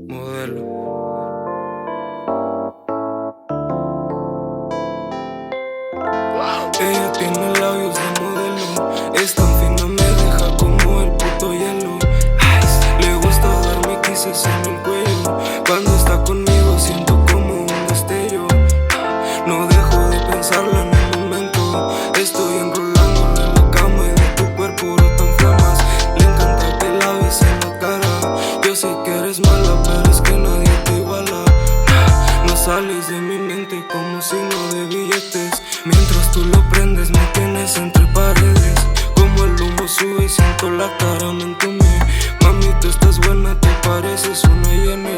Modelo. Ella tiene labios de modelo, es tan fina, me deja como el puto hielo. Le gusta darme kisses en el cuello, cuando está conmigo siento como un destello. No dejo de pensarla en el momento, estoy enrolándola en la cama y de tu cuerpo brotan flamas. Le encanta que la beses en la cara, yo sé que eres mala pero es que nadie te iguala. No sales de mi mente como signo de billetes, mientras tú lo prendes me tienes entre paredes. Como el humo sube y siento la cara, me entumé. Mami, tú estás buena, te pareces una hiena.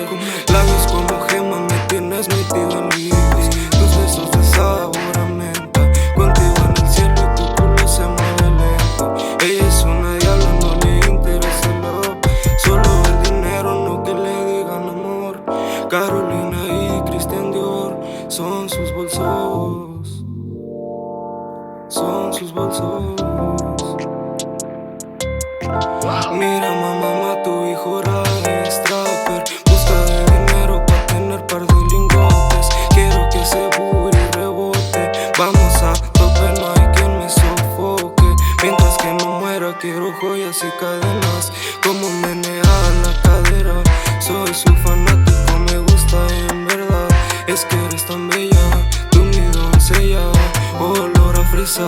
Labios como gema, me tienes metido en líos. Tus besos de sabor a menta, contigo en el cielo y tu culo se mueve lento. Ella es una diabla, no le interesa el love, solo el dinero, no que le digan amor. Carolina y Christian Dior son sus bolsos, son sus bolsos. Mira mamá, tu hijo ahora es trapper, busca de dinero pa' tener par de lingotes. Quiero que ese booty rebote, vamos a tope, no hay quien me sofoque. Mientras que no muera quiero joyas y cadenas, como menea la cadera. Soy su fanático, me gusta en verdad, es que eres tan bella, tú mi doncella, olor a fresa.